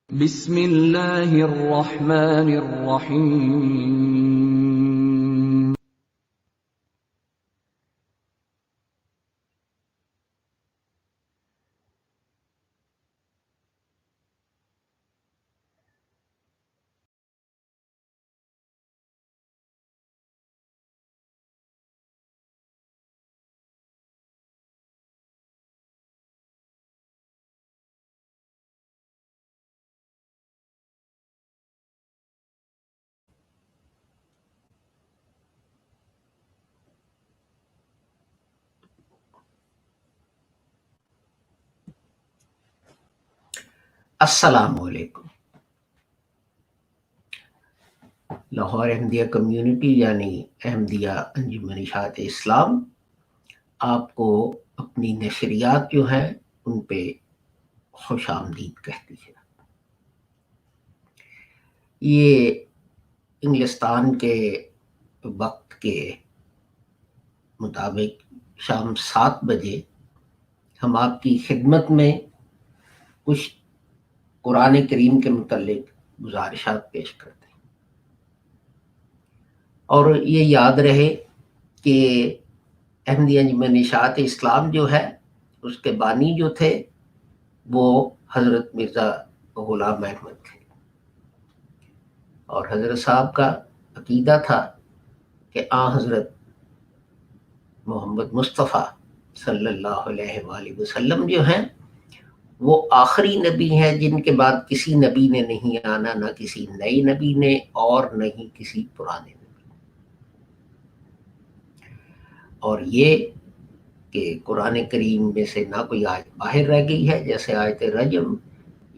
بسم اللہ الرحمن الرحیم السلام علیکم۔ لاہور احمدیہ کمیونٹی یعنی احمدیہ انجمن اشاعت اسلام آپ کو اپنی نشریات جو ہیں ان پہ خوش آمدید کہتی ہے۔ یہ انگلستان کے وقت کے مطابق شام 7 بجے ہم آپ کی خدمت میں کچھ قرآن کریم کے متعلق گزارشات پیش کرتے ہیں، اور یہ یاد رہے کہ احمدیہ انجمن اشاعت اسلام جو ہے اس کے بانی جو تھے وہ حضرت مرزا غلام احمد تھے، اور حضرت صاحب کا عقیدہ تھا کہ حضرت محمد مصطفیٰ صلی اللہ علیہ وآلہ وسلم جو ہیں وہ آخری نبی ہیں جن کے بعد کسی نبی نے نہیں آنا، نہ کسی نئے نبی نے اور نہ ہی کسی پرانے نبی، اور یہ کہ قرآن کریم میں سے نہ کوئی آیت باہر رہ گئی ہے جیسے آیت رجم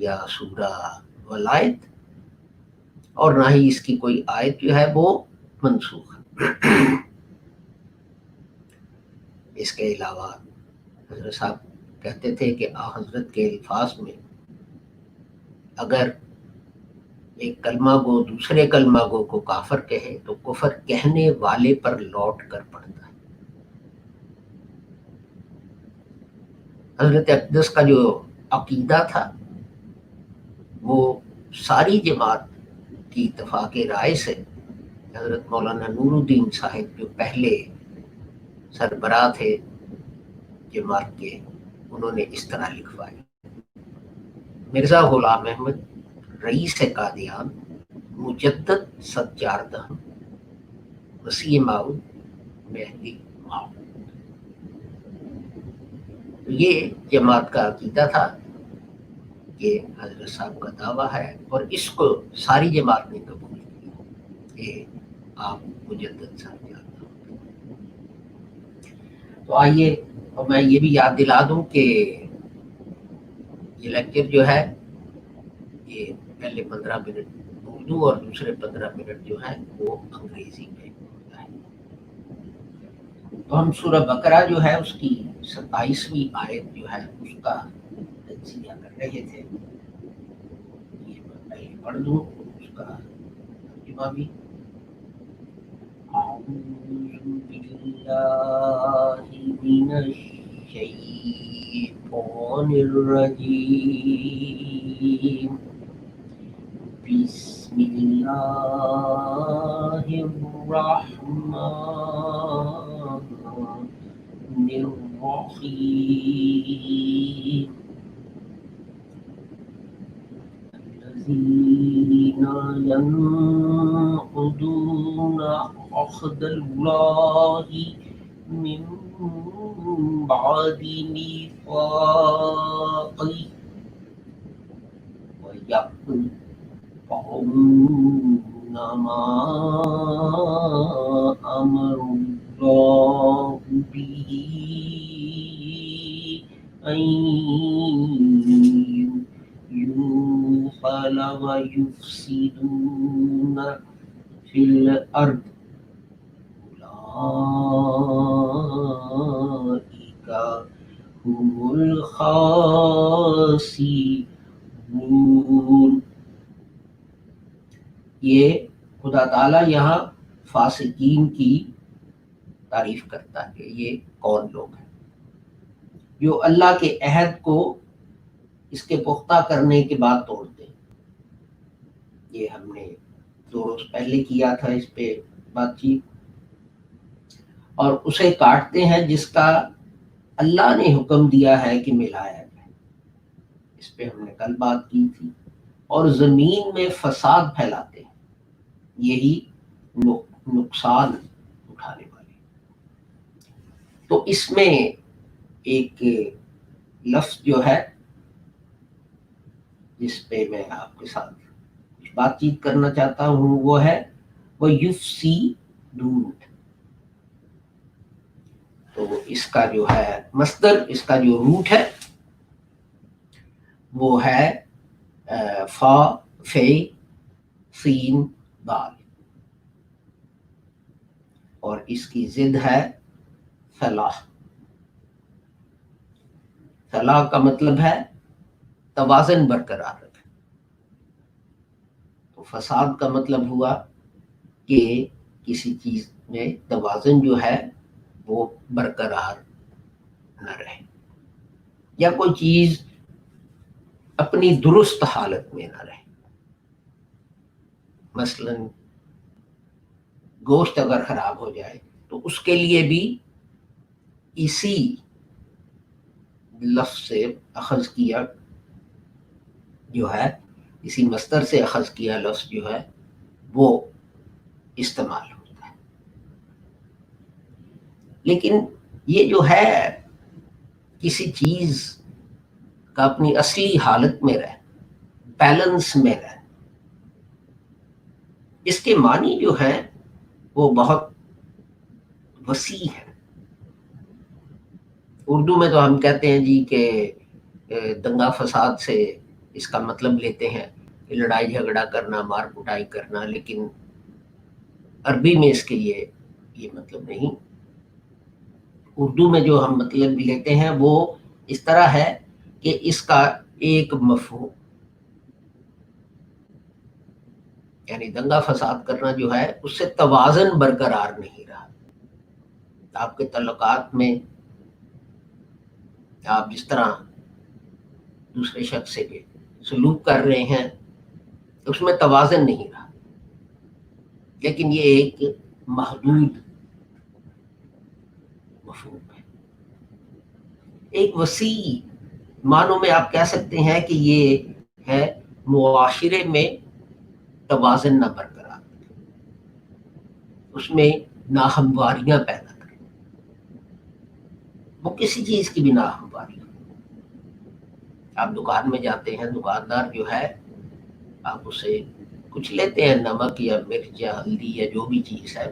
یا سورہ ولائد، اور نہ ہی اس کی کوئی آیت جو ہے وہ منسوخ ہے۔ اس کے علاوہ حضرت صاحب کہتے تھے کہ حضرت کے الفاظ میں اگر ایک کلمہ گو دوسرے کلمہ گو کو کافر کہے تو کفر کہنے والے پر لوٹ کر پڑتا ہے۔ حضرت اقدس کا جو عقیدہ تھا وہ ساری جماعت کی اتفاق رائے سے حضرت مولانا نور الدین صاحب جو پہلے سربراہ تھے جماعت کے، انہوں نے اس طرح لکھوایا: مرزا غلام احمد رئیس قادیان، مجدد سجاردہ، مسیح موعود، مہدی موعود۔ یہ جماعت کا عقیدہ تھا، یہ حضرت صاحب کا دعویٰ ہے، اور اس کو ساری جماعت نے قبول کیا کہ آپ مجدد سرجاردہ۔ تو آئیے، اور میں یہ بھی یاد دلا دوں کہ یہ لیکچر جو ہے یہ پہلے 15 منٹ اردو اور دوسرے 15 منٹ جو ہیں وہ انگریزی میں ہوتا ہے۔ تو ہم سورہ بقرہ جو ہے اس کی 27ویں آیت جو ہے اس کا تجزیہ کر رہے تھے، یہ میں پہلے پڑھ دوں اس کا ترجمہ بھی۔ اعوذ باللہ من الشیطان الرجیم، بسم اللہ الرحمن الرحیم، الذین ينقضون عہد اللہ من بعد میثاقہ وَيَقْطَعُونَ مَا أَمَرَ اللَّهُ بِهِ أَن يُوصَلَ وَيُفْسِدُونَ فِي الْأَرْضِ أُولَئِكَ هُمُ الْخَاسِرُونَ۔ یہ خدا تعالیٰ یہاں فاسقین کی تعریف کرتا ہے کہ یہ کون لوگ ہیں جو اللہ کے عہد کو اس کے پختہ کرنے کے بعد توڑتے ہیں، یہ ہم نے 2 روز پہلے کیا تھا اس پہ بات چیت. اور اسے کاٹتے ہیں جس کا اللہ نے حکم دیا ہے کہ ملایا جائے، اس پہ ہم نے کل بات کی تھی. اور زمین میں فساد پھیلاتے ہیں، یہی نقصان اٹھانے والے. تو اس میں ایک لفظ جو ہے جس پہ میں آپ کے ساتھ کچھ بات چیت کرنا چاہتا ہوں وہ ہے وَيُفْسِدُونَ. تو اس کا جو ہے مصدر، اس کا جو روٹ ہے وہ ہے فا فے سین دال، اور اس کی ضد ہے فلاح. فلاح کا مطلب ہے توازن برقرار رکھنا. تو فساد کا مطلب ہوا کہ کسی چیز میں توازن جو ہے وہ برقرار نہ رہے، یا کوئی چیز اپنی درست حالت میں نہ رہے. مثلا گوشت اگر خراب ہو جائے تو اس کے لیے بھی اسی لفظ سے اخذ کیا جو ہے، اسی مصدر سے اخذ کیا لفظ جو ہے وہ استعمال ہوتا ہے. لیکن یہ جو ہے کسی چیز کا اپنی اصلی حالت میں رہے، بیلنس میں رہے، اس کے معنی جو ہیں وہ بہت وسیع ہے. اردو میں تو ہم کہتے ہیں جی کہ دنگا فساد سے اس کا مطلب لیتے ہیں کہ لڑائی جھگڑا کرنا، مار کٹائی کرنا، لیکن عربی میں اس کے یہ مطلب نہیں. اردو میں جو ہم مطلب لیتے ہیں وہ اس طرح ہے کہ اس کا ایک مفہوم، یعنی دنگا فساد کرنا جو ہے اس سے توازن برقرار نہیں رہا. آپ کے تعلقات میں آپ جس طرح دوسرے شخص سے سلوک کر رہے ہیں اس میں توازن نہیں رہا. لیکن یہ ایک محدود مفہوم ہے. ایک وسیع معنوں میں آپ کہہ سکتے ہیں کہ یہ ہے معاشرے میں توازن نہ برقرار، اس میں ناہمواریاں پیدا کریں. وہ کسی چیز کی بھی ناہمواری. آپ دکان میں جاتے ہیں، دکاندار جو ہے آپ اسے کچھ لیتے ہیں، نمک یا مرچ یا ہلدی یا جو بھی چیز ہے.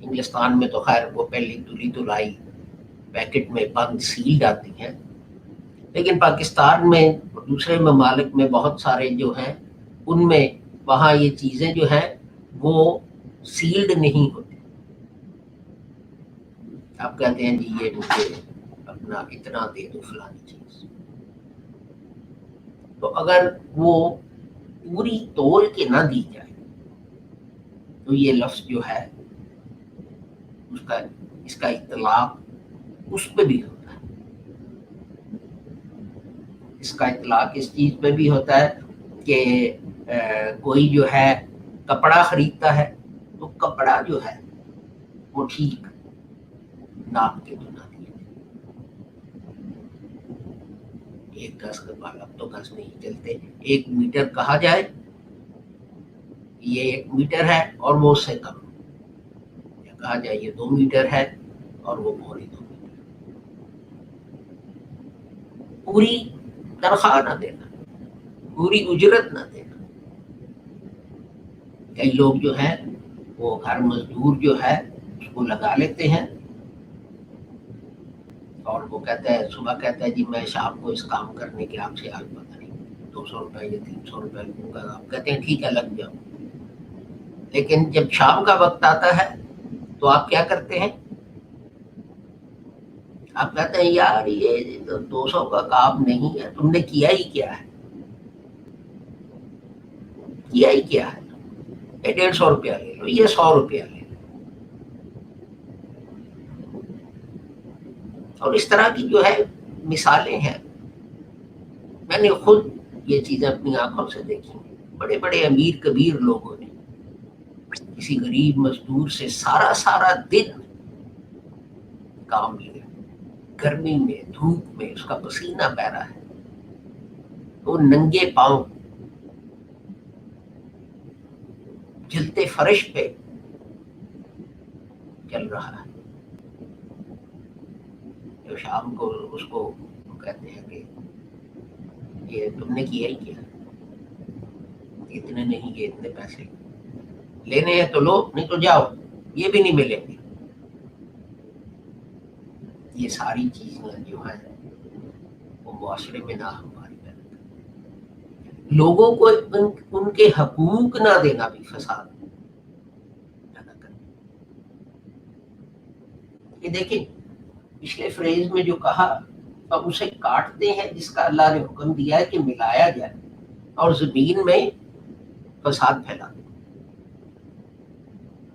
انگلستان میں تو خیر وہ پہلی تلی تلائی پیکٹ میں بند سیلڈ آتی ہیں، لیکن پاکستان میں اور دوسرے ممالک میں بہت سارے جو ہیں ان میں وہاں یہ چیزیں جو ہیں وہ سیلڈ نہیں ہوتی. آپ کہتے ہیں جی یہ مجھے اپنا اتنا دے دو فلانی چیز، تو اگر وہ پوری تول کے نہ دی جائے تو یہ لفظ جو ہے اس کا اطلاق اس پہ بھی ہوتا ہے. اس کا اطلاق اس چیز پہ بھی ہوتا ہے کہ کوئی جو ہے کپڑا خریدتا ہے تو کپڑا جو ہے وہ ٹھیک ناپ کے تو نہ دیا. ایک گز کے بعد اب تو گز نہیں چلتے، 1 میٹر کہا جائے یہ 1 میٹر ہے اور وہ اس سے کم، یا کہا جائے یہ 2 میٹر ہے اور وہ پوری 2 میٹر. پوری تنخواہ نہ دینا، پوری اجرت نہ دینا. کئی لوگ جو ہیں وہ گھر مزدور جو ہے اس کو لگا لیتے ہیں اور وہ کہتا ہے صبح کہتا ہے جی میں شام کو اس کام کرنے کے آپ سے آج پتہ نہیں 200 روپے یا 300 روپے لوں گا. آپ کہتے ہیں ٹھیک ہے لگ جاؤ. لیکن جب شام کا وقت آتا ہے تو آپ کیا کرتے ہیں؟ آپ کہتے ہیں یار یہ 200 کا کام نہیں ہے، تم نے کیا ہی کیا ہے، کیا ہی کیا ہے. 150 روپیہ لے لو، یہ 100 روپیہ لے لو. اور اس طرح کی جو ہے مثالیں ہیں، میں نے خود یہ چیزیں اپنی آنکھوں سے دیکھی. بڑے بڑے امیر کبیر لوگوں نے کسی غریب مزدور سے سارا دن کام لیا، گرمی میں دھوپ میں اس کا پسینہ بہ رہا ہے، وہ ننگے پاؤں جلتے فرش پہ چل رہا ہے، جو شام کو اس کو کہتے ہیں کہ یہ تم نے کیا ہی کیا، اتنے نہیں، یہ اتنے پیسے لینے ہیں تو لو، نہیں تو جاؤ، یہ بھی نہیں ملیں گے۔ یہ ساری چیزیں جو ہیں وہ معاشرے میں ناہمواری پیدا کرتی، لوگوں کو ان کے حقوق نہ دینا بھی فساد پیدا کرتا۔ یہ دیکھیں پچھلے فریز میں جو کہا، اب اسے کاٹتے ہیں جس کا اللہ نے حکم دیا ہے کہ ملایا جائے اور زمین میں فساد پھیلا۔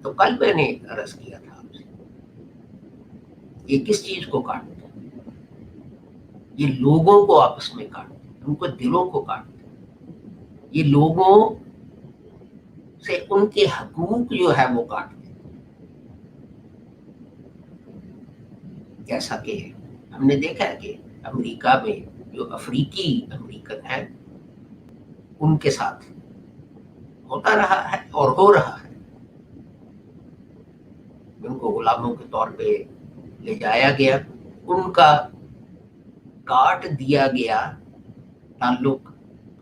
تو کل میں نے عرض کیا تھا آپ سے، یہ کس چیز کو کاٹتے ہیں؟ یہ لوگوں کو آپس میں کاٹتے ہیں، ان کو دلوں کو کاٹتے ہیں، یہ لوگوں سے ان کے حقوق جو ہے وہ کاٹتے ہیں۔ جیسا کہ ہم نے دیکھا ہے کہ امریکہ میں جو افریقی امریکن ہیں ان کے ساتھ ہوتا رہا ہے اور ہو رہا ہے، ان کو غلاموں کے طور پہ لے جایا گیا، ان کا کاٹ دیا گیا تعلق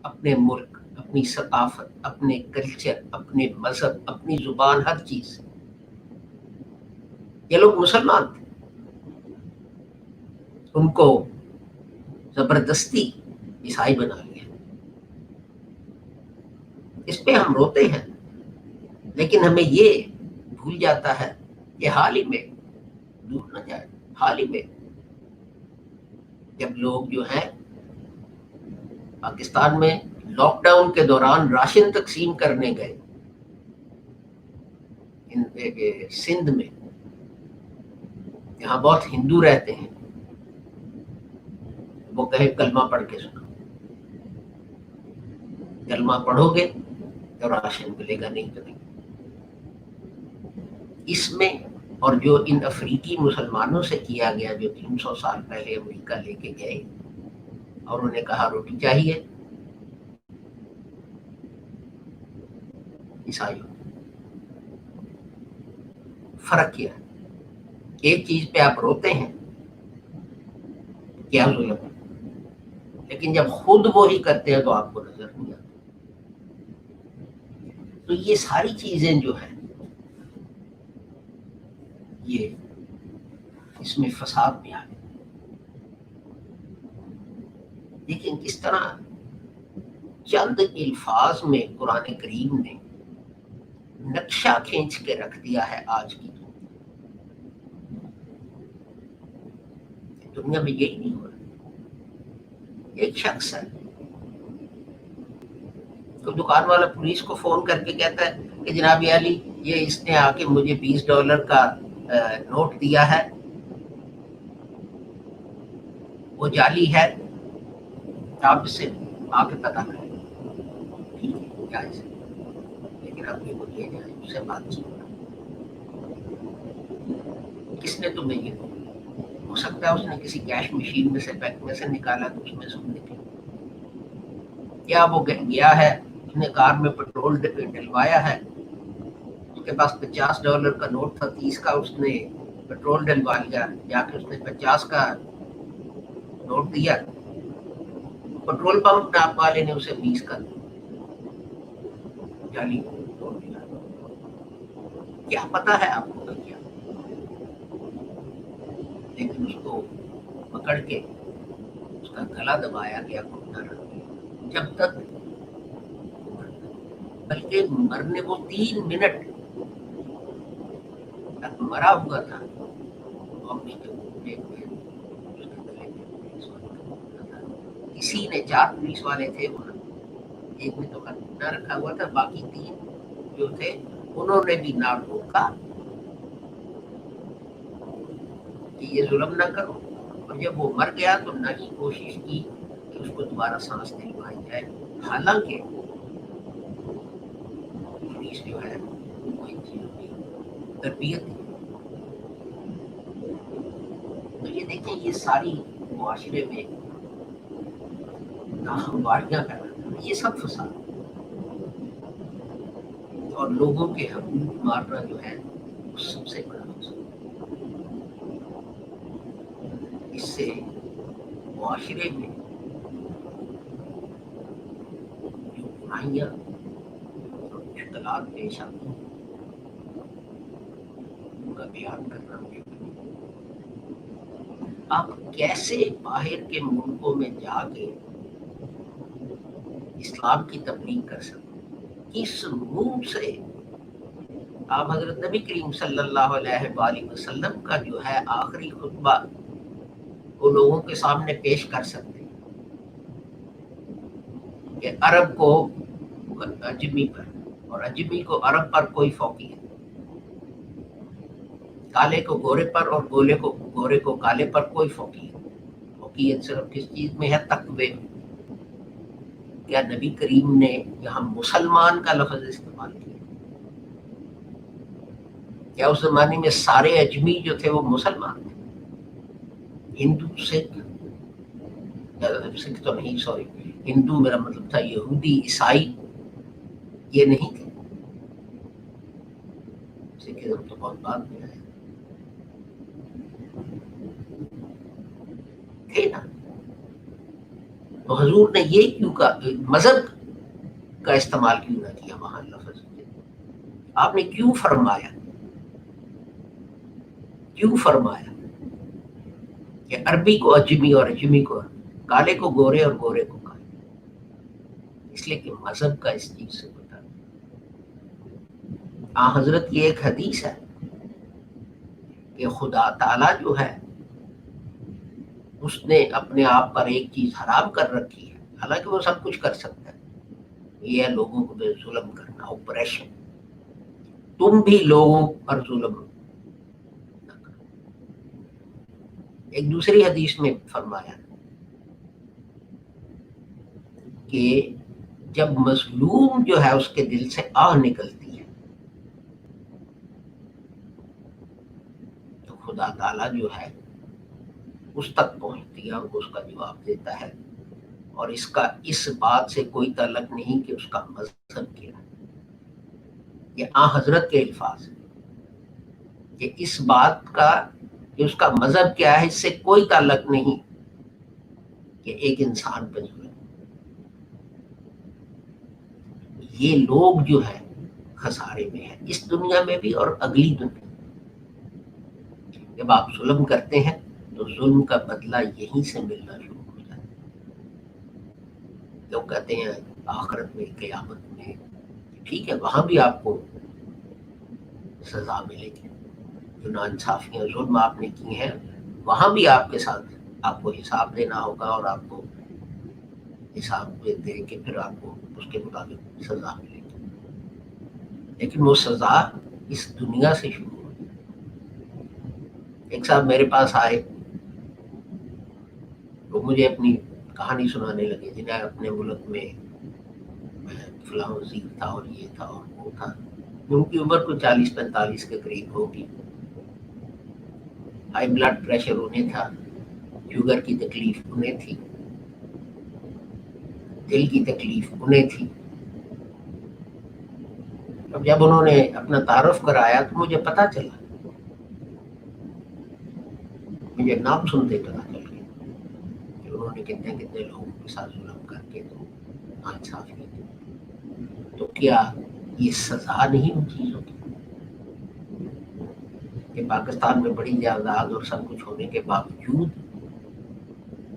اپنے ملک، اپنی ثقافت، اپنے کلچر، اپنے مذہب، اپنی زبان، ہر چیز۔ یہ لوگ مسلمان تھے، ان کو زبردستی عیسائی بنا لیا۔ اس پہ ہم روتے ہیں، لیکن ہمیں یہ بھول جاتا ہے کہ حال ہی میں، دور نہ جائے، حال ہی میں جب لوگ جو ہیں پاکستان میں لاک ڈاؤن کے دوران راشن تقسیم کرنے گئے سندھ میں، یہاں بہت ہندو رہتے ہیں، وہ کہے کلمہ پڑھ کے سنو، کلمہ پڑھو گے تو راشن ملے گا، نہیں تو نہیں۔ اس میں اور جو ان افریقی مسلمانوں سے کیا گیا جو 300 سال پہلے امریکہ لے کے گئے اور انہیں کہا روٹی چاہیے، عیسائیوں، فرق کیا ہے؟ ایک چیز پہ آپ روتے ہیں، کیا ظلم ہے، لیکن جب خود وہی کرتے ہیں تو آپ کو نظر نہیں آتا۔ تو یہ ساری چیزیں جو ہیں یہ اس میں فساد بھی آ گیا۔ لیکن کس طرح چند الفاظ میں قرآن کریم نے نقشہ کھینچ کے رکھ دیا ہے آج کی دنیا میں۔ یہی نہیں ہو رہا، ایک شخص ہے، تو دکان والا پولیس کو فون کر کے کہتا ہے کہ جناب علی، یہ اس نے آ کے مجھے $20 کا نوٹ دیا ہے، وہ جعلی ہے، آپ اس سے آ کے پتہ کریں۔ ٹھیک ہے، جائز ہے، لیکن اب یہ لے جائیں، اس سے بات چیت کس نے تمہیں یہ، ہو سکتا ہے اس نے کسی کیش مشین میں سے، بینک میں سے نکالا تو اس میں سے نکلے، کیا وہ گیا ہے، اس نے کار میں پیٹرول ڈلوایا ہے، اس کے پاس $50 کا نوٹ تھا، 30 کا اس نے پیٹرول ڈلوا لیا، جا کے اس نے 50 کا نوٹ دیا، پیٹرول پمپ والے نے اسے 20 کا جعلی نوٹ دیا۔ کیا پتا ہے آپ کو کیا، لیکن اس کو پکڑ کے اس کا گلا دبایا گیا، گھٹنا رکھ دیا، جب تک، بلکہ مرنے کو 3 منٹ تک مرا ہوا تھا، اور اس کے پیٹ میں، اس کے گلے میں پولیس والا تھا۔ کسی نے، 4 پولیس والے تھے وہاں، ایک نے تو نہ رکھا ہوا تھا، باقی 3 جو تھے انہوں نے بھی نہ روکا کہ یہ ظلم نہ کرو، اور جب وہ مر گیا تو نہ ہی کوشش کی کہ اس کو دوبارہ سانس دلوائی جائے، حالانکہ ابلیس جو ہے وہ ان چیزوں کی تربیت دی۔ تو یہ دیکھیں یہ ساری معاشرے میں ناہمواریاں کرنا، یہ سب فساد اور لوگوں کے حقوق مارنا جو ہے وہ سب سے بڑا فساد۔ اس سے معاشرے میں جو برائیاں اور مشکلات پیش آتی ہیں ان کا بیان کرنا مشکل ہے۔ آپ کیسے باہر کے ملکوں میں جا کے اسلام کی تبلیغ کر سکتے ہیں؟ کس منہ سے آپ حضرت نبی کریم صلی اللہ علیہ وآلہ وسلم کا جو ہے آخری خطبہ وہ لوگوں کے سامنے پیش کر سکتے ہیں کہ عرب کو عجمی پر اور عجمی کو عرب پر کوئی فوقیت، کالے کو گورے پر اور گورے کو کالے پر کوئی فوقیت صرف کس چیز میں ہے؟ تقوی۔ کیا نبی کریم نے یہاں مسلمان کا لفظ استعمال کیا؟ کیا اس زمانے میں سارے اجمی جو تھے وہ مسلمان تھے؟ ہندو سکھ تو نہیں، سوری، ہندو میرا مطلب تھا یہودی عیسائی یہ نہیں تھے۔ سکھزم تو بہت بعد میں آیا تھے نا۔ تو حضور نے یہ کیوں مذہب کا استعمال کیوں نہ کیا وہاں لفظ؟ آپ نے کیوں فرمایا کہ عربی کو عجمی اور عجمی کو کالے کو گورے اور گورے کو کالے؟ اس لیے کہ مذہب کا اس چیز سے بتا۔ حضرت کی ایک حدیث ہے کہ خدا تعالیٰ جو ہے اس نے اپنے آپ پر ایک چیز حرام کر رکھی ہے، حالانکہ وہ سب کچھ کر سکتا ہے، یہ ہے لوگوں کو بے ظلم کرنا، اوپریشن۔ تم بھی لوگوں پر ظلم نہ کرو۔ ایک دوسری حدیث میں فرمایا کہ جب مظلوم جو ہے اس کے دل سے آہ نکلتی ہے تو خدا تعالیٰ جو ہے اس تک پہنچتی ہے اور اس کا جواب دیتا ہے، اور اس بات سے کوئی تعلق نہیں کہ اس کا مذہب کیا ہے۔ یہ حضرت کے الفاظ ہیں کہ اس بات کا کہ اس کا مذہب کیا ہے اس سے کوئی تعلق نہیں کہ ایک انسان پہ ظلم۔ یہ لوگ جو ہے خسارے میں ہیں، اس دنیا میں بھی اور اگلی دنیا میں۔ جب آپ ظلم کرتے ہیں تو ظلم کا بدلہ یہیں سے ملنا شروع ہو جاتا ہے۔ لوگ کہتے ہیں آخرت میں، قیامت میں، ٹھیک ہے وہاں بھی آپ کو سزا ملے گی، جو ناانصافیاں ظلم آپ نے کی ہیں وہاں بھی آپ کے ساتھ آپ کو حساب دینا ہوگا، اور آپ کو حساب دے کے پھر آپ کو اس کے مطابق سزا ملے گی۔ لیکن وہ سزا اس دنیا سے شروع ہوگی۔ ایک صاحب میرے پاس آئے، وہ مجھے اپنی کہانی سنانے لگے، جنہیں اپنے ملک میں فلاں وزیر تھا اور یہ تھا اور وہ تھا۔ ان کی عمر کو 40-45 کے قریب ہوگی، ہائی بلڈ پریشر انہیں تھا، شوگر کی تکلیف انہیں تھی، دل کی تکلیف انہیں تھی۔ اب جب انہوں نے اپنا تعارف کرایا تو مجھے پتا چلا، مجھے نام سنتے پتا چل گیا کہ انہوں نے کتنے لوگوں کے ساتھ ظلم کر کے تو ناانصافی کی۔ تو کیا یہ سزا نہیں ان چیزوں کی کہ پاکستان میں بڑی جائیداد اور سب کچھ ہونے کے باوجود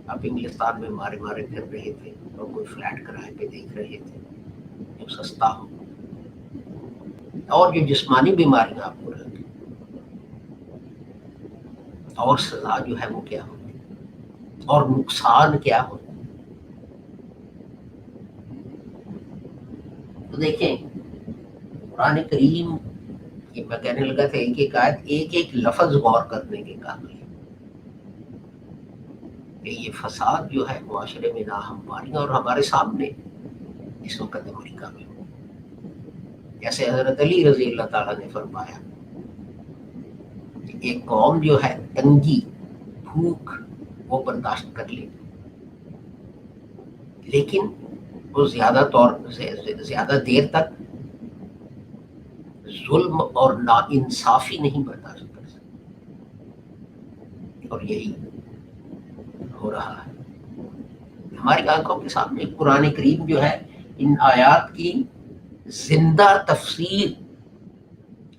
آپ انگلستان میں مارے پھر رہے تھے اور کوئی فلیٹ کرائے پہ دیکھ رہے تھے جو سستا ہو، اور جو جسمانی بیماریاں آپ کو لگیں، اور سزا جو ہے وہ کیا ہوتی اور نقصان کیا ہوتا۔ تو دیکھیں قرآن کریم یہ میں کہنے لگا تھا ایک ایک آیت ایک ایک لفظ غور کرنے کے قابل ہے کہ یہ فساد جو ہے معاشرے میں ناہمواریاں اور ہمارے سامنے اس وقت امریکہ میں जैसे हजरत अली रजी अल्लाह ताला ने फरमाया कि एक कौम जो है तंगी भूख वो बर्दाश्त कर ले, लेकिन वो ज्यादा देर तक जुल्म और नाइंसाफी नहीं बर्दाश्त कर सकती। और यही हो रहा है हमारी आंखों के सामने। कुरान करीम जो है इन आयात की जिंदा तफसीर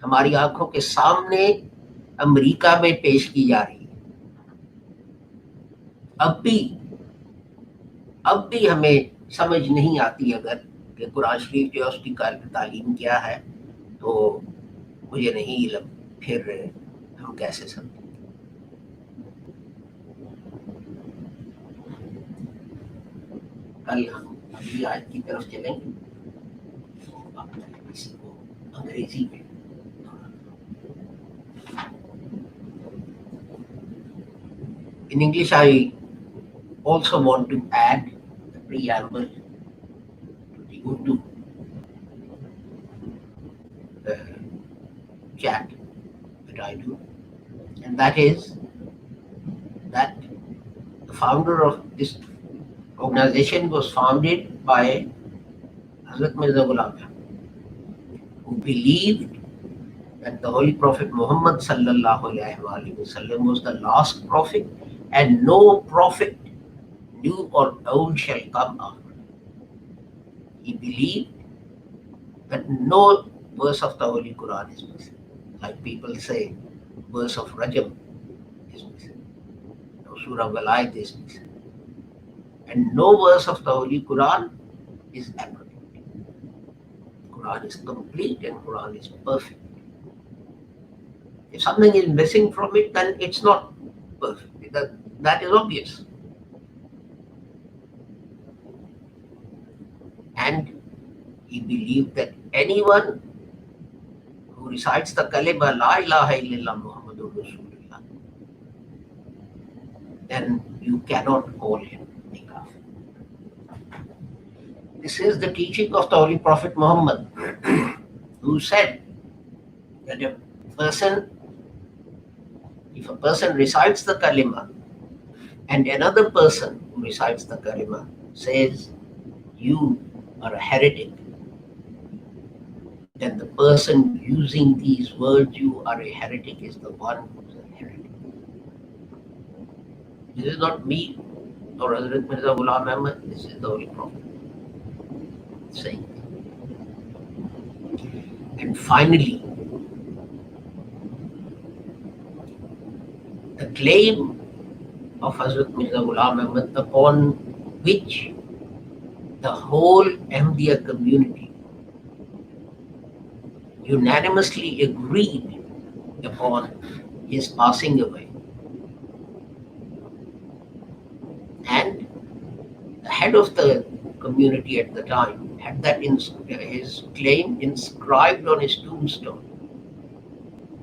हमारी आंखों के सामने अमेरिका में पेश की जा रही है। अब भी हमें समझ नहीं आती अगर कि कुरान शरीफ जो है उसकी तालीम क्या है, तो मुझे नहीं इल्म, फिर हम कैसे समझें। कल हम अगली आयत की तरफ चलेंगे, किसी को अंग्रेजी में। In English, I also want to add the preamble to the Urdu chat that I do, and that is that the founder of this organization was founded by Hazrat Mirza Ghulam Ahmad, who believed that the Holy Prophet Muhammad sallallahu alaihi wasallam was the last prophet, and no prophet, new or old, shall come after. He believed that no verse of the Holy Quran is missing. Like people say, verse of Rajab is missing, no Surah Walayat is missing, and no verse of the Holy Quran is abrogated. Quran is complete and Quran is perfect. If something is missing from it, then it's not perfect. That is obvious. And he believed that anyone who recites the kalima La ilaha illallah Muhammadur Rasulullah, then you cannot call him a kafir. This is the teaching of the Holy Prophet Muhammad, who said that if a person recites the kalima and another person who recites the kalima says you are a heretic, then the person using these words, you are a heretic, is the one who's a heretic. This is not me or Hazrat Mirza Ghulam Ahmad, this is the Holy Prophet saying. And finally, the claim of Hazrat Mirza Ghulam Ahmad, upon which the whole Ahmadiyya community unanimously agreed upon his passing away. And the head of the community at the time had that his claim inscribed on his tombstone.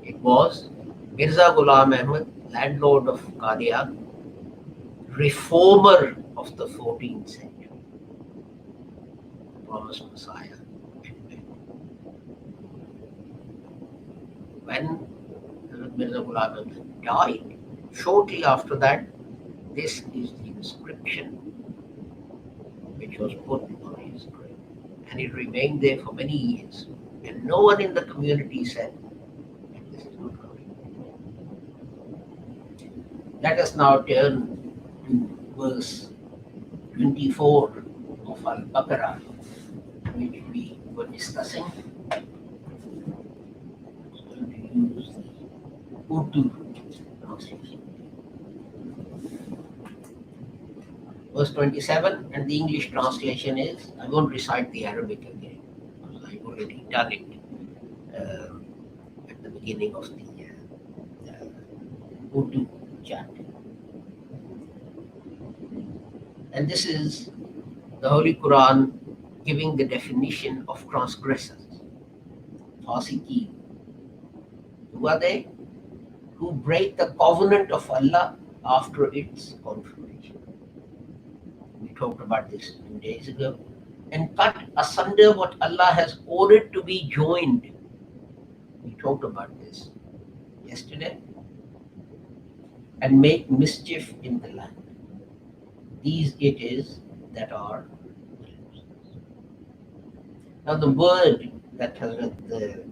It was Mirza Ghulam Ahmad, landlord of Qadian, reformer of the 14th century, promised Messiah. When Mirza Ghulam Ahmad died, shortly after that, this is the inscription which was put on his grave. And it remained there for many years. And no one in the community said that this is not correct. Let us now turn to verse 24 of Al-Baqarah, which we were discussing. I'm going to use the Urdu translation. Verse 27, and the English translation is, I won't recite the Arabic again, because I've already done it at the beginning of the Urdu chat. And this is the Holy Quran giving the definition of transgressors. Fasiqeen. Who are they? Who break the covenant of Allah after its confirmation. We talked about this 2 days ago. and cut asunder what Allah has ordered to be joined. We talked about this yesterday. And make mischief in the land. These it is that are. Now the word that the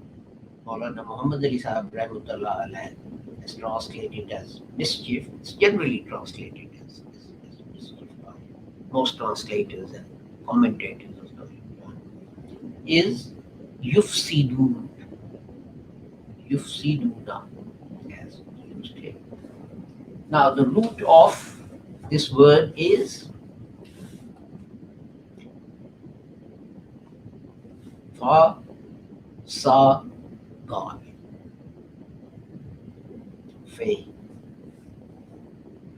Maulana Muhammad Ali Sahib Rahmatullah Alayh is translated as mischief. It's generally translated as mischief by most translators and commentators of the is yufsidun. Yufsiduna, as used here. Now the root of this word is fa, sa, God. Fe.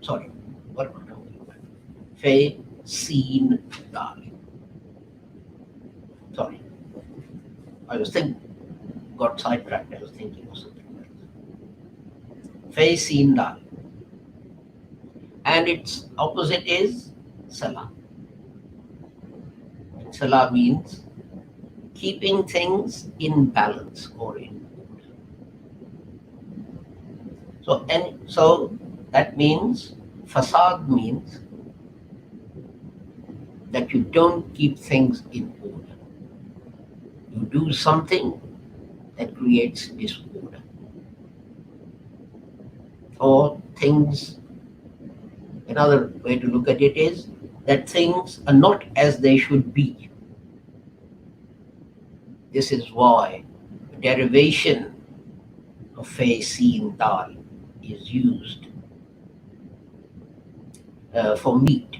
Sorry, what am I talking about? Fe, seen, dal. Sorry. I was got sidetracked. I was thinking of something else. Fe, seen, dal. And its opposite is salah. Salah means keeping things in balance or in order. So that means fasad means that you don't keep things in order. You do something that creates disorder. Or things, another way to look at it is that things are not as they should be. This is why the derivation of fe, seen, dal is used for meat.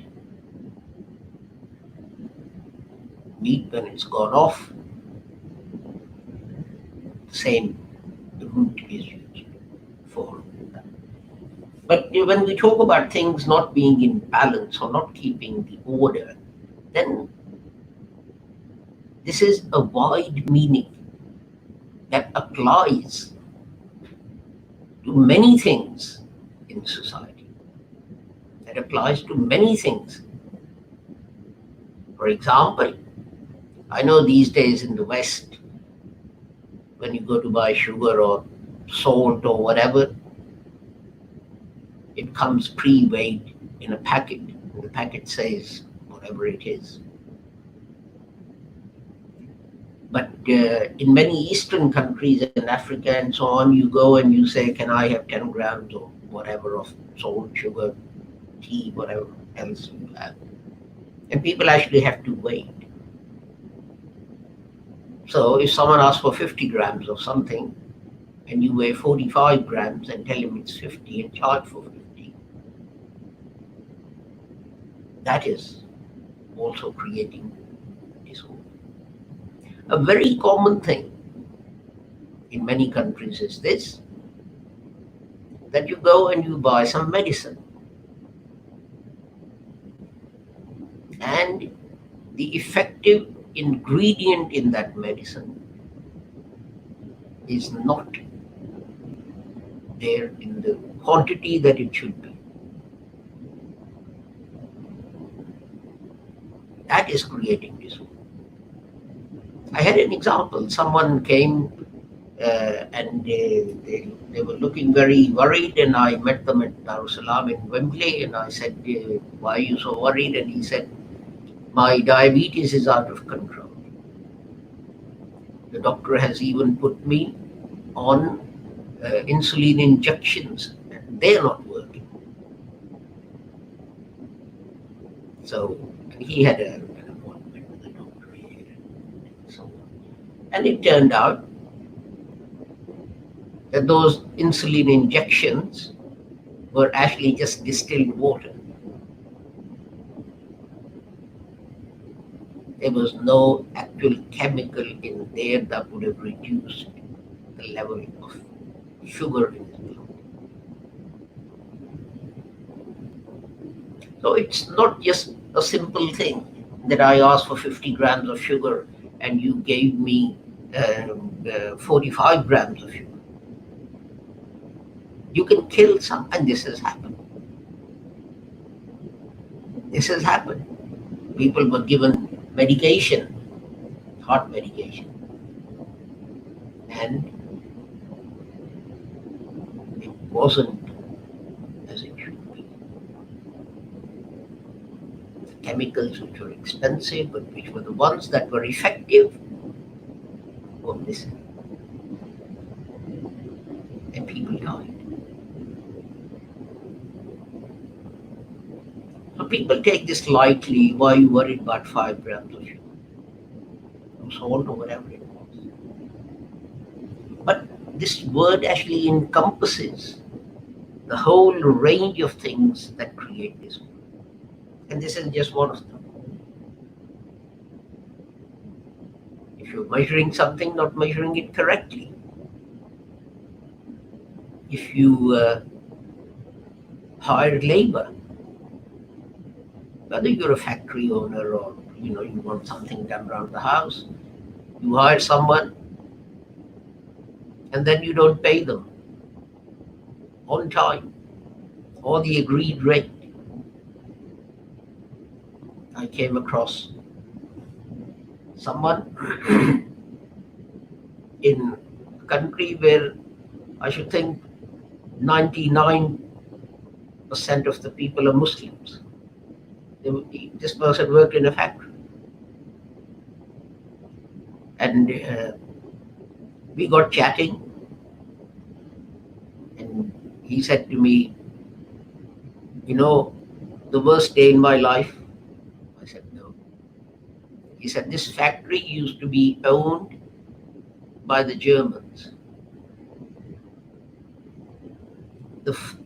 Meat, when it's gone off, the same root is used for that. But when we talk about things not being in balance or not keeping the order, then this is a wide meaning that applies to many things in society. That applies to many things. For example, I know these days in the West, when you go to buy sugar or salt or whatever, it comes pre-weighed in a packet. And the packet says whatever it is. But in many Eastern countries in Africa and so on, you go and you say, can I have 10 grams or whatever of salt, sugar, tea, whatever else you have. And people actually have to wait. So if someone asks for 50 grams of something, and you weigh 45 grams and tell him it's 50 and charge for 50, that is also creating disorder. A very common thing in many countries is this, that you go and you buy some medicine. And the effective ingredient in that medicine is not there in the quantity that it should be. That is creating disorder. I had an example. Someone came and they were looking very worried, and I met them at Darussalam in Wembley, and I said, why are you so worried? And he said, my diabetes is out of control. The doctor has even put me on insulin injections, and they're not working. So he had an appointment with the doctor here and so on. And it turned out that those insulin injections were actually just distilled water. There was no actual chemical in there that would have reduced the level of sugar in his blood. So it's not just a simple thing that I asked for 50 grams of sugar and you gave me 45 grams of sugar. You can kill some, and this has happened. This has happened. People were given medication, heart medication, and it wasn't as it should be. The chemicals which were expensive, but which were the ones that were effective, were missing. And people died. So people take this lightly. Why are you worried about 5 grams of sugar, or salt, or whatever it was? But this word actually encompasses the whole range of things that create this world. And this is just one of them. If you're measuring something, not measuring it correctly. If you hire labor, whether you're a factory owner or you want something done around the house, you hire someone and then you don't pay them on time or the agreed rate. I came across someone in a country where I should think 99% of the people are Muslims. This person worked in a factory. And we got chatting. And he said to me, the worst day in my life? I said, no. He said, this factory used to be owned by the Germans.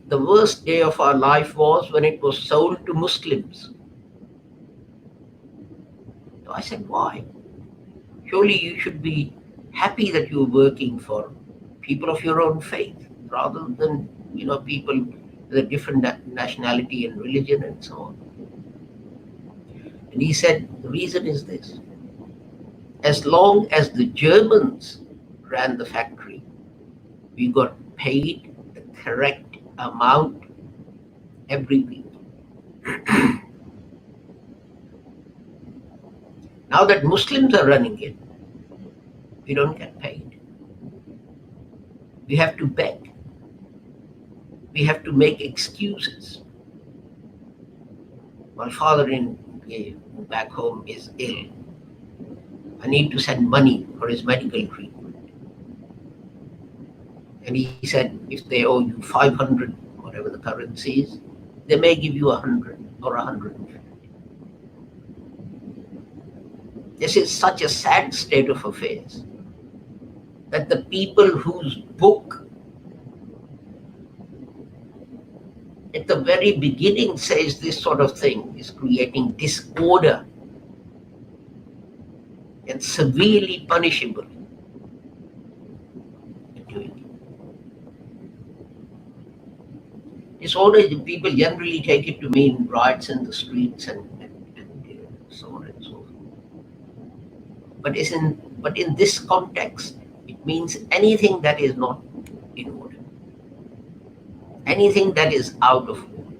The worst day of our life was when it was sold to Muslims. So I said, why? Surely you should be happy that you're working for people of your own faith rather than, people with a different nationality and religion and so on. And he said, the reason is this. As long as the Germans ran the factory, we got paid the correct amount every week. Now that Muslims are running it, we don't get paid. We have to beg. We have to make excuses. My father back home is ill. I need to send money for his medical treatment. And he said, if they owe you 500, whatever the currency is, they may give you 100 or 150. This is such a sad state of affairs that the people whose book at the very beginning says this sort of thing is creating disorder and severely punishable. Disorder, people generally take it to mean riots in the streets and so on and so forth. But in this context, it means anything that is not in order. Anything that is out of order.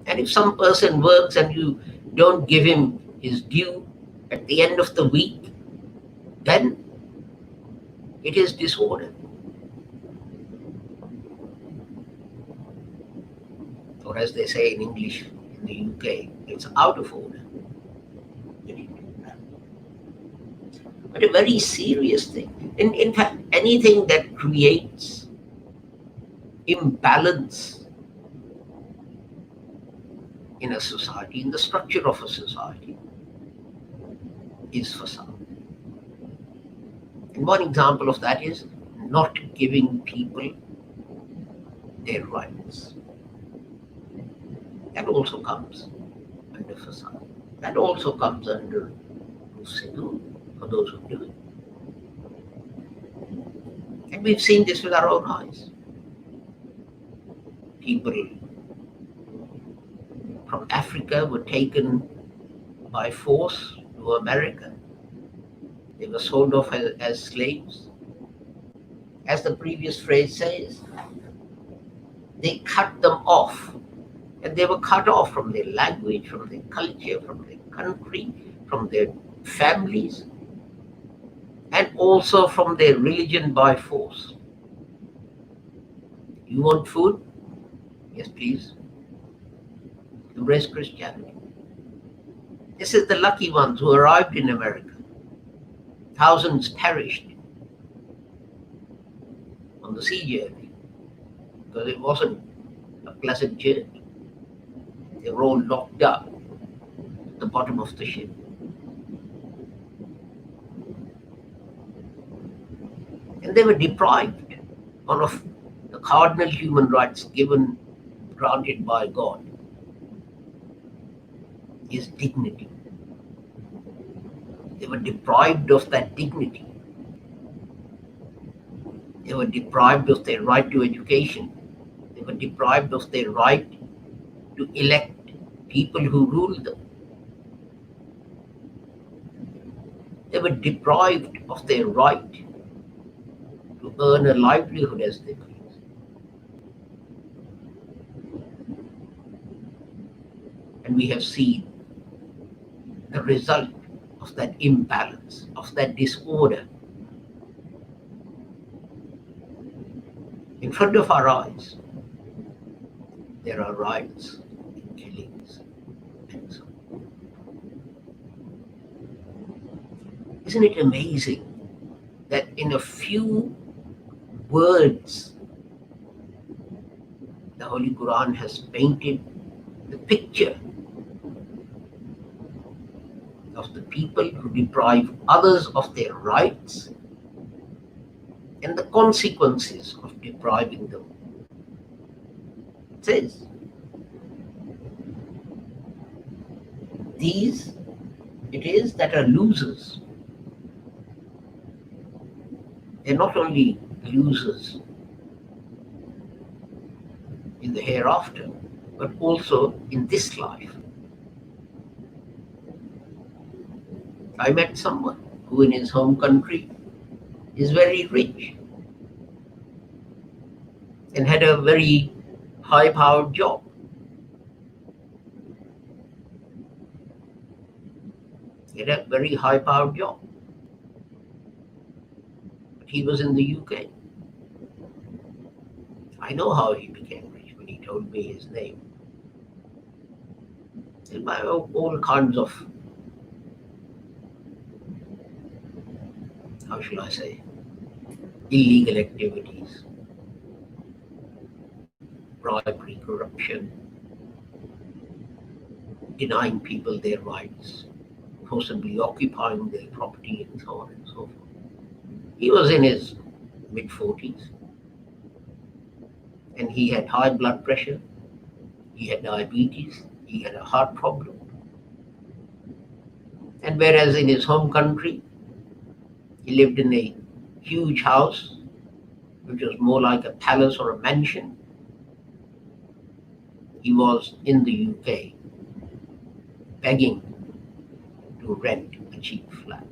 And if some person works and you don't give him his due at the end of the week, then it is disorder. Or as they say in English in the UK, it's out of order. But a very serious thing. In fact, anything that creates imbalance in a society, in the structure of a society, is fasad. And one example of that is not giving people their rights. That also comes under fasad. That also comes under mufsidun, for those who do it. And we've seen this with our own eyes. People from Africa were taken by force to America. They were sold off as slaves. As the previous phrase says, they cut them off. And they were cut off from their language, from their culture, from their country, from their families, and also from their religion by force. You want food? Yes, please. Embrace Christianity. This is the lucky ones who arrived in America. Thousands perished on the sea journey because it wasn't a pleasant journey. They were all locked up at the bottom of the ship. And they were deprived one of the cardinal human rights granted by God is dignity. They were deprived of that dignity. They were deprived of their right to education. They were deprived of their right to elect people who rule them. They were deprived of their right to earn a livelihood as they please. And we have seen the result of that imbalance, of that disorder in front of our eyes. There are riots, killings, and so on. Isn't it amazing that in a few words the Holy Quran has painted the picture of the people who deprive others of their rights and the consequences of depriving them. It says, these it is that are losers. They're not only losers in the hereafter, but also in this life. I met someone who in his home country is very rich and had a very high-powered job. He had a very high-powered job. But he was in the UK. I know how he became rich when he told me his name. And by all kinds of, how shall I say, illegal activities, bribery, corruption, denying people their rights, forcibly occupying their property, and so on and so forth. He was in his mid-40s, and he had high blood pressure, he had diabetes, he had a heart problem. And whereas in his home country, he lived in a huge house, which was more like a palace or a mansion, he was in the UK begging to rent a cheap flat.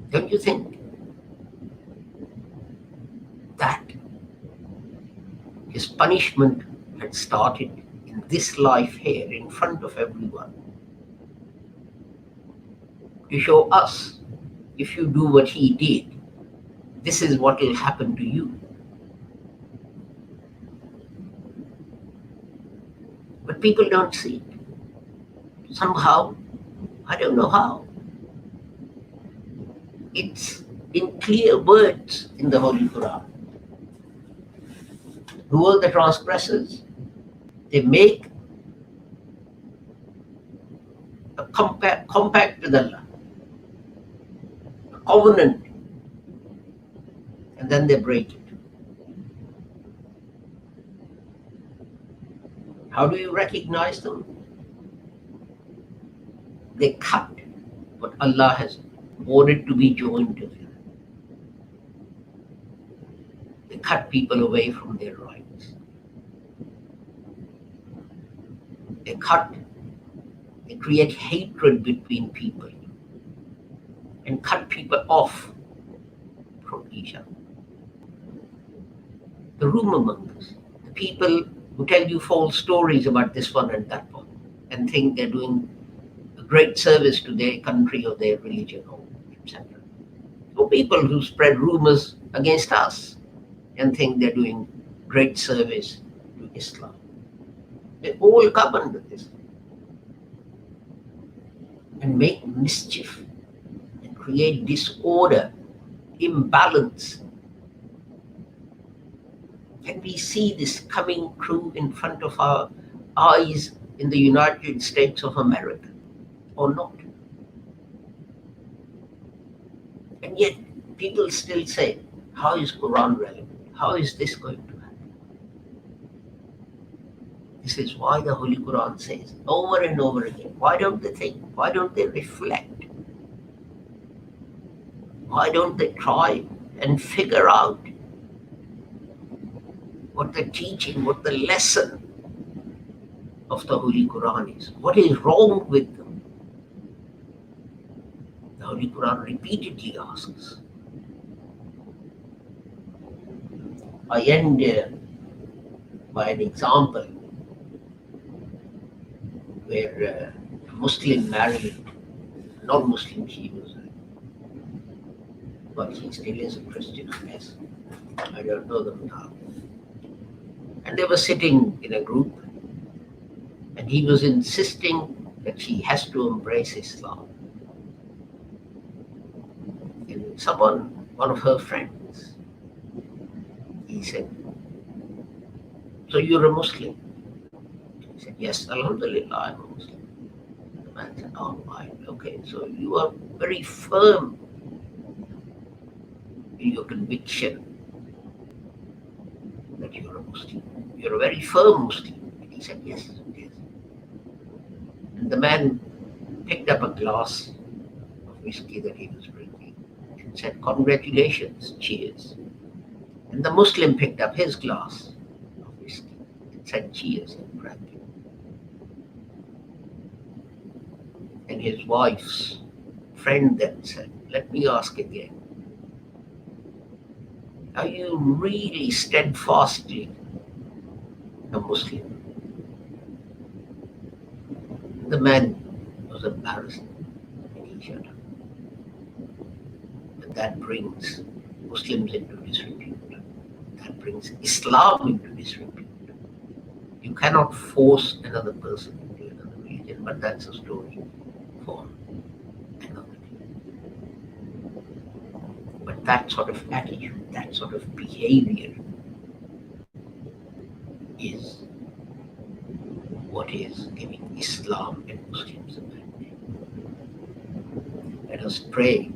Don't you think that his punishment had started in this life here in front of everyone to show us, if you do what he did, this is what will happen to you? But people don't see it. Somehow, I don't know how. It's in clear words in the Holy Quran. Who are the transgressors? They make a compact with Allah, a covenant, and then they break it. How do you recognize them? They cut what Allah has ordered to be joined to them. They cut people away from their rights. They create hatred between people and cut people off from each other. The rumor mongers, the people who tell you false stories about this one and that one and think they're doing great service to their country or their religion, or etc. So people who spread rumors against us and think they're doing great service to Islam, they all come under this and make mischief and create disorder, imbalance. Can we see this coming true in front of our eyes in the United States of America or not? And yet people still say, how is Quran relevant? How is this going to happen? This is why the Holy Quran says over and over again, why don't they think? Why don't they reflect? Why don't they try and figure out what the teaching, what the lesson of the Holy Quran is? What is wrong with them? The Holy Quran repeatedly asks. I end by an example where a Muslim married a non-Muslim. She was, but he still is a Christian, I guess. I don't know them now. And they were sitting in a group, and he was insisting that she has to embrace Islam. And someone, one of her friends, he said, so you're a Muslim? He said, yes, Alhamdulillah, I'm a Muslim. The man said, oh, right, okay, so you are very firm in your conviction that you're a Muslim. You're a very firm Muslim. And he said, yes, yes. And the man picked up a glass of whiskey that he was drinking and said, congratulations, cheers. And the Muslim picked up his glass of whiskey and said, cheers, and drank it. And his wife's friend then said, let me ask again, are you really steadfastly a Muslim? The man was embarrassed and he shut up. And that brings Muslims into disrepute. That brings Islam into disrepute. You cannot force another person into another religion, but that's a story for another day. But that sort of attitude, that sort of behavior is what is giving Islam and Muslims a bad name. Let us pray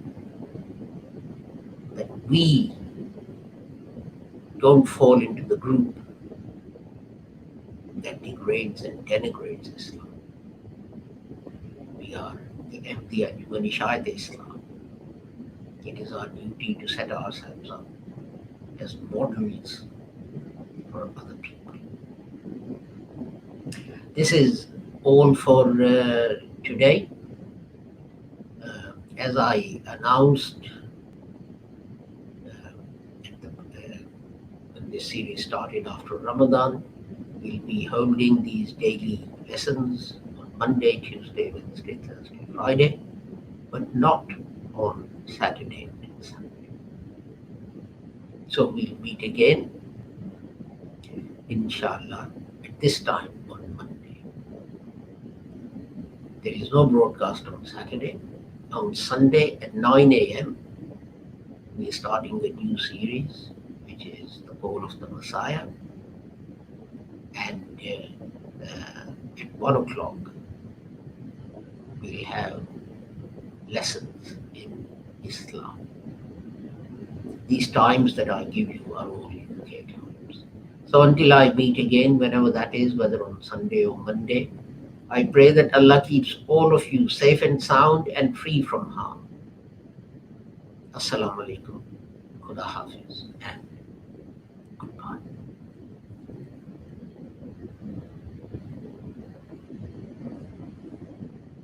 that we don't fall into the group that degrades and denigrates Islam. We are the Ahmadiyya Juganishayat Islam. It is our duty to set ourselves up as models for other people. This is all for today. As I announced when this series started after Ramadan, we'll be holding these daily lessons on Monday, Tuesday, Wednesday, Thursday, Friday, but not on Saturday and Sunday. So we'll meet again, inshallah, at this time on Monday. There is no broadcast on Saturday. On Sunday at 9 a.m., we are starting a new series, which is The Call of the Messiah. And at 1 o'clock, we'll have lessons in Islam. These times that I give you are all UK times. So until I meet again, whenever that is, whether on Sunday or Monday, I pray that Allah keeps all of you safe and sound and free from harm. Assalamu alaikum. Khuda Hafiz. And